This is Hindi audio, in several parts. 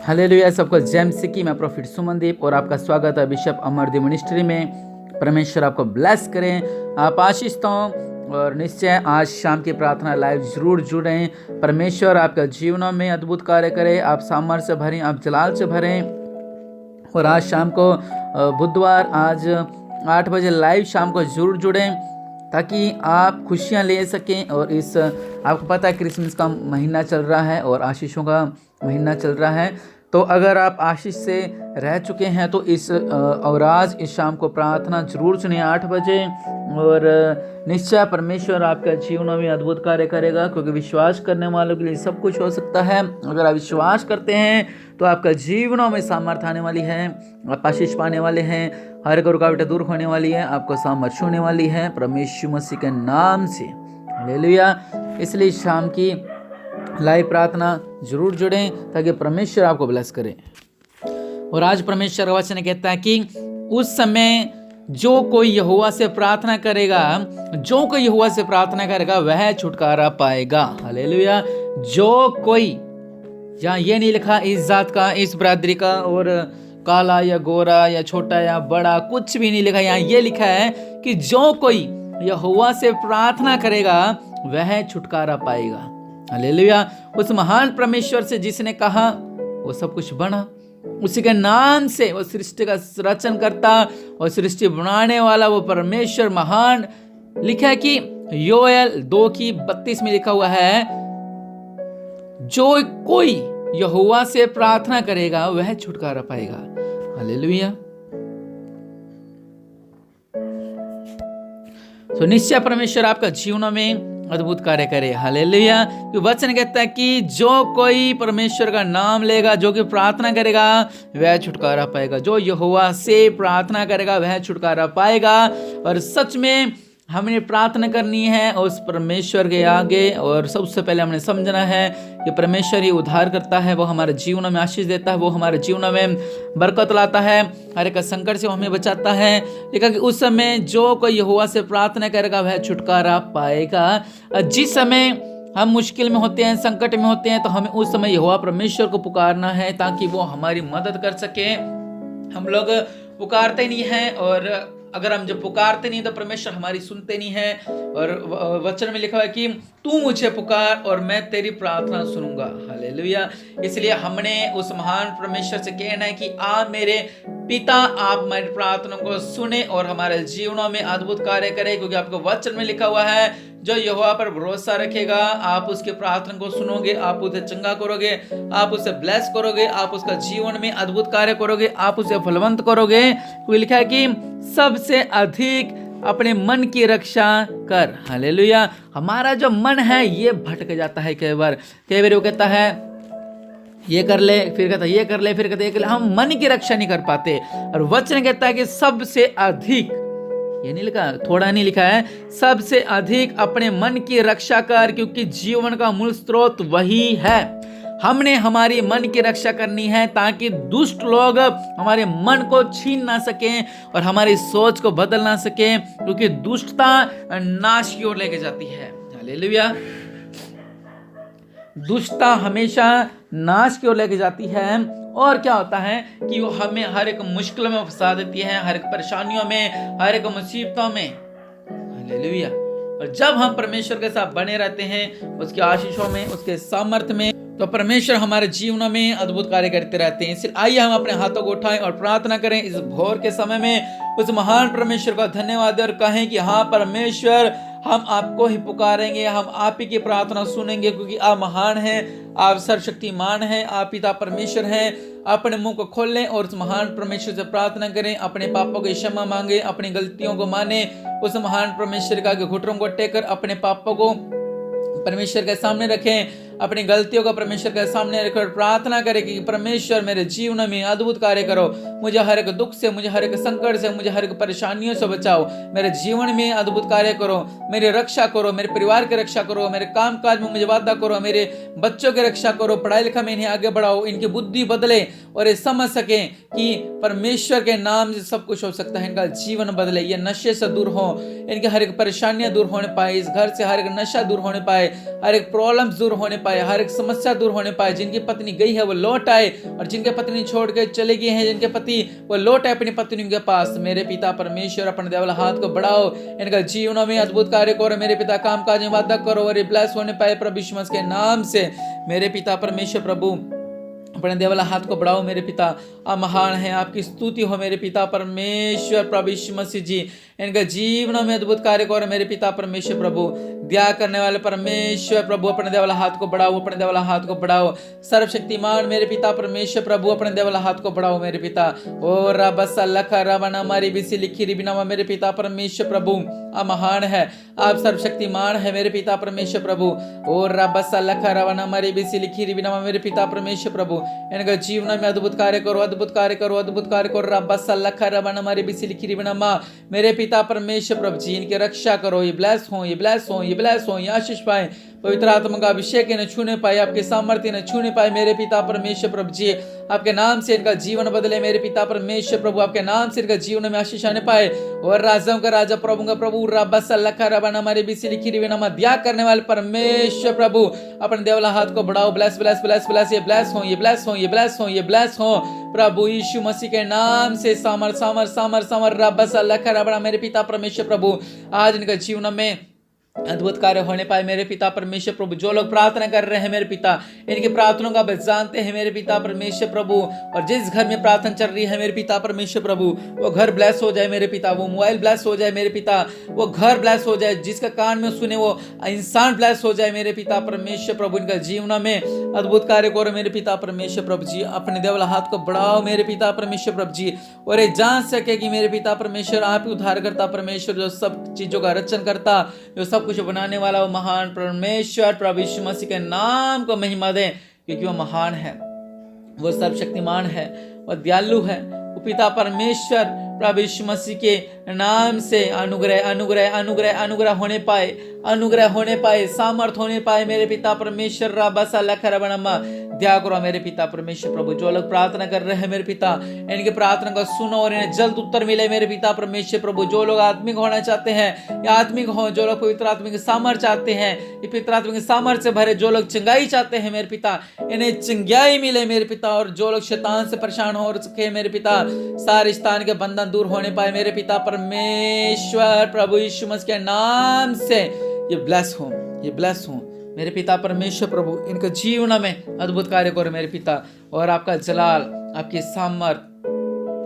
हालेलुया। सबको जय मसीह की। मैं प्रोफेट सुमनदीप और आपका स्वागत है बिशप अमरदीप मिनिस्ट्री में। परमेश्वर आपको ब्लेस करें, आप आशीष तो। और निश्चय आज शाम की प्रार्थना लाइव जरूर जुड़ें। परमेश्वर आपका जीवनों में अद्भुत कार्य करे, आप सामर्थ्य से भरें, आप जलाल से भरें। और आज शाम को बुधवार आज 8 बजे लाइव शाम को जरूर जुड़ें ताकि आप खुशियां ले सकें। और इस आपको पता है क्रिसमस का महीना चल रहा है और आशीषों का महीना चल रहा है। तो अगर आप आशीष से रह चुके हैं तो और आज इस शाम को प्रार्थना जरूर सुनिए 8 बजे। और निश्चय परमेश्वर आपका जीवनों में अद्भुत कार्य करेगा, क्योंकि विश्वास करने वालों के लिए सब कुछ हो सकता है। अगर आप विश्वास करते हैं तो आपका जीवनों में सामर्थ्य आने वाली है, आप आशीष पाने वाले हैं, हर एक रुकावटें दूर होने वाली है, आपको सामर्थ्य होने वाली है परमेश्वर मसीह के नाम से। हालेलुया। इसलिए शाम की लाइव प्रार्थना जरूर जुड़ें ताकि परमेश्वर आपको ब्लेस करे। और आज परमेश्वर का वचन कहता है कि उस समय जो कोई यहोवा से प्रार्थना करेगा, जो कोई यहोवा से प्रार्थना करेगा वह छुटकारा पाएगा। हालेलुया। जो कोई, जहाँ ये नहीं लिखा इस जात का, इस बरादरी का, और काला या गोरा या छोटा या बड़ा, कुछ भी नहीं लिखा। यहाँ ये लिखा है कि जो कोई यहोवा से प्रार्थना करेगा वह छुटकारा पाएगा। हालेलुया। उस महान परमेश्वर से जिसने कहा वो सब कुछ बना, उसी के नाम से वो सृष्टि का रचन करता और सृष्टि बनाने वाला वो परमेश्वर महान। लिखा है कि योएल 2:32 में लिखा हुआ है, जो कोई यहोवा से प्रार्थना करेगा वह छुटकारा पाएगा। हालेलुया। तो निश्चय परमेश्वर आपका जीवनों में अद्भुत कार्य करे। हालेलुया। वचन कहता है कि जो कोई परमेश्वर का नाम लेगा, जो कि प्रार्थना करेगा वह छुटकारा पाएगा। जो यहोवा से प्रार्थना करेगा वह छुटकारा पाएगा। और सच में हमने प्रार्थना करनी है उस परमेश्वर के आगे। और सबसे पहले हमने समझना है कि परमेश्वर ही उद्धार करता है, वो हमारे जीवन में आशीष देता है, वो हमारे जीवन में बरकत लाता है, हर एक संकट से वो हमें बचाता है। लेकिन कि उस समय जो कोई यहोवा से प्रार्थना करेगा वह छुटकारा पाएगा। जिस समय हम मुश्किल में होते हैं, संकट में होते हैं, तो हमें उस समय यहोवा परमेश्वर को पुकारना है ताकि वो हमारी मदद कर सके। हम लोग पुकारते नहीं हैं, और अगर हम जब पुकारते नहीं तो परमेश्वर हमारी सुनते नहीं है। और वचन में लिखा है कि तू मुझे पुकार और मैं तेरी प्रार्थना सुनूंगा। हालेलुया। इसलिए हमने उस महान परमेश्वर से कहना है कि आप मेरे पिता, आप हमारी प्रार्थना को सुने और हमारे जीवनों में अद्भुत कार्य करें। क्योंकि आपको वचन में लिखा हुआ है, जो यहोवा पर भरोसा रखेगा आप उसके प्रार्थना को सुनोगे, आप उसे चंगा करोगे, आप उसे ब्लेस करोगे, आप उसका जीवन में अद्भुत कार्य करोगे, आप उसे फलवंत करोगे। क्योंकि लिखा है कि सबसे अधिक अपने मन की रक्षा कर। हालेलुया। हमारा जो मन है ये भटक जाता है कई बार वो कहता है ये कर ले, फिर कहता है ये कर ले, फिर कहता है ये कर ले। हम मन की रक्षा नहीं कर पाते। और वचन कहता है कि सबसे अधिक, ये नहीं लिखा, थोड़ा नहीं लिखा है, सबसे अधिक अपने मन की रक्षा कर, क्योंकि जीवन का मूल स्रोत वही है। हमने हमारी मन की रक्षा करनी है ताकि दुष्ट लोग हमारे मन को छीन ना सकें और हमारी सोच को बदल ना सकें, क्योंकि दुष्टता नाश की ओर लेके जाती है। हालेलुया। दुष्टता हमेशा नाश की ओर लेके जाती है। और क्या होता है कि वो हमें हर एक मुश्किल में फंसा देती है, हर एक परेशानियों में, हर एक मुसीबतों में। हालेलुया। और जब हम परमेश्वर के साथ बने रहते हैं, उसके आशीषों में, उसके सामर्थ्य में, तो परमेश्वर हमारे जीवनों में अद्भुत कार्य करते रहते हैं। इसलिए आइए हम अपने हाथों को उठाएं और प्रार्थना करें इस भोर के समय में। उस महान परमेश्वर का धन्यवाद और कहें कि हाँ परमेश्वर, हम आपको ही पुकारेंगे, हम आप ही की प्रार्थना सुनेंगे, क्योंकि आप महान हैं, आप सर्वशक्तिमान हैं, आप पिता परमेश्वर हैं। अपने मुंह को खोल लें और उस महान परमेश्वर से प्रार्थना करें, अपने पापों की क्षमा मांगे, अपनी गलतियों को माने, उस महान परमेश्वर का घुटनों को टेक कर अपने पापों को परमेश्वर के सामने रखें, अपनी गलतियों को परमेश्वर के सामने रखकर प्रार्थना करें कि परमेश्वर मेरे जीवन में अद्भुत कार्य करो, मुझे हर एक दुख से, मुझे हर एक संकट से, मुझे हर एक परेशानियों से बचाओ, मेरे जीवन में अद्भुत कार्य करो, मेरी रक्षा करो, मेरे परिवार की रक्षा करो, मेरे काम काज में मुझे वादा करो, मेरे बच्चों की रक्षा करो, पढ़ाई लिखा में इन्हें आगे बढ़ाओ, इनकी बुद्धि बदले और ये समझ सके कि परमेश्वर के नाम से सब कुछ हो सकता है। इनका जीवन बदले, ये नशे से दूर हो, इनके हर एक परेशानियां दूर होने पाए, इस घर से हर एक नशा दूर होने पाए, हर एक प्रॉब्लम्स दूर होने पाए। पाए, हर एक समस्या दूर होने पाए। जिनकी पत्नी गई है वो लौट आए, और जिनके पत्नी छोड़ के चले गए हैं, जिनके पति वो लौट आए अपनी पत्नियों के पास। मेरे पिता परमेश्वर अपने देवल हाथ को बढ़ाओ, इनका जीवनों में अद्भुत कार्य करो। मेरे पिता काम काज में वादा करो और ब्लेस होने पाए प्रभु यीशु मसीह के नाम से। मेरे पिता परमेश्वर प्रभु अपने देव वाला हाथ को बढ़ाओ। मेरे पिता आप महान है, आपकी स्तुति हो मेरे पिता परमेश्वर प्रभु यीशु मसीह जी। इनके जीवनों में अद्भुत कार्य करो मेरे पिता परमेश्वर प्रभु। दया करने वाले परमेश्वर प्रभु अपने देव वाला हाथ को बढ़ाओ, अपने देव वाला हाथ को बढ़ाओ। सर्वशक्तिमान मेरे पिता परमेश्वर प्रभु अपने देव वाला हाथ को बढ़ाओ मेरे पिता। ओ रबसा लखा रवना मारी बिसी लिखी रिबिनामा मेरे पिता परमेश्वर प्रभु आप महान है, आप सर्वशक्तिमान है मेरे पिता परमेश्वर प्रभु। ओ रबसा लखा रवना मारी बिसी लिखी रिबिनामा मेरे पिता परमेश्वर प्रभु। इनका जीवन में अद्भुत कार्य करो, अद्भुत कार्य करो, अद्भुत कार्य करो। रबसा लखा रवना मारी बिसी लिखी रिबिनामा मेरे पिता परमेश्वर प्रभु जी। इनकी रक्षा करो, ये ब्लेस हो, ये ब्लेस हो, ये ब्लेस हो, ये आशीष पाए। पवित्र आत्मा का अभिषेक इन्हें छूने पाए, आपके सामर्थ्य इन्हें छूने पाए मेरे पिता परमेश्वर प्रभु जी। आपके नाम से इनका जीवन बदले मेरे पिता परमेश्वर प्रभु। आपके नाम से इनका जीवन में आशीष आने पाए। और राजाओं का राजा प्रभु का प्रभु रब्बा लखा रबाना हमारे बीसी लिखी रिविनामा दया करने वाले परमेश्वर प्रभु अपने देवला हाथ को बढ़ाओ। ब्लेस ब्लेस ब्लेस ब्लेस, ये ब्लेस हो, ये ब्लेस हो, ये ब्लेस हो, ये ब्लेस हो प्रभु यीशु मसीह के नाम से। सामर सामर सामर सामर रब्बा लखा रबाना मेरे पिता परमेश्वर प्रभु आज इनका जीवन में अद्भुत कार्य होने पाए मेरे पिता परमेश्वर प्रभु। जो लोग प्रार्थना कर रहे हैं मेरे पिता, इनकी प्रार्थनाओं का आप जानते हैं मेरे पिता परमेश्वर प्रभु। और जिस घर में प्रार्थना चल रही है मेरे पिता परमेश्वर प्रभु, वो घर ब्लेस हो जाए मेरे पिता, वो मोबाइल ब्लेस हो जाए मेरे पिता, वो घर ब्लेस हो जाए, जिसका कान में सुने वो इंसान ब्लेस हो जाए मेरे पिता परमेश्वर प्रभु। इनका जीवन में अद्भुत कार्य करो मेरे पिता परमेश्वर प्रभु जी। अपने देवला हाथ को बढ़ाओ मेरे पिता परमेश्वर प्रभु जी। और ये जान सके कि मेरे पिता परमेश्वर आप ही उद्धार करता परमेश्वर, जो सब चीजों का रचन करता, जो सब कुछ बनाने वाला वो महान परमेश्वर प्रभु यीशु मसीह के नाम को महिमा दें, क्योंकि वो महान है, वो सर्वशक्तिमान है, वो दयालु है। वो पिता परमेश्वर प्रभु यीशु मसीह के नाम से अनुग्रह अनुग्रह अनुग्रह अनुग्रह होने पाए, अनुग्रह होने पाए, सामर्थ होने पाए मेरे पिता परमेश्वर। रबसा लखरबनमा दया करो मेरे पिता परमेश्वर प्रभु। जो लोग प्रार्थना कर रहे हैं मेरे पिता, इनकी प्रार्थना को सुनो और इन्हें जल्द उत्तर मिले मेरे पिता परमेश्वर प्रभु। जो लोग आत्मिक होना चाहते हैं या आत्मिक हो, जो लोग पवित्र आत्मा के सामर्थ्य चाहते हैं, ये पवित्र आत्मा के सामर्थ्य से भरे, जो लोग चंगाई चाहते हैं मेरे पिता, इन्हें चंगाई मिले मेरे पिता। और जो लोग शैतान से परेशान हो सके मेरे पिता, सारे शैतान के बंधन दूर होने पाए मेरे पिता परमेश्वर प्रभु यीशु मसीह के नाम से। ये ब्लेस हो, ये ब्लेस हो मेरे पिता परमेश्वर प्रभु। इनके जीवन में अद्भुत कार्य करो मेरे पिता, और आपका जलाल, आपकी सामर्थ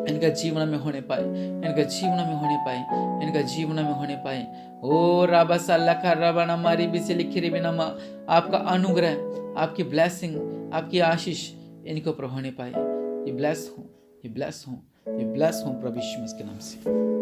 इनका जीवन में होने पाए, इनका जीवन में होने पाए, इनका जीवन में होने पाए। ओ रबसा लखा रबना मारी बिसे लिखी रिबिनमा, आपका अनुग्रह, आपकी ब्लेसिंग, आपकी आशीष इनके ऊपर होने पाए। ये ब्लेस हो, ये ब्लेस हो, ये ब्लेस हो प्रभु यीशु मसीह के नाम से।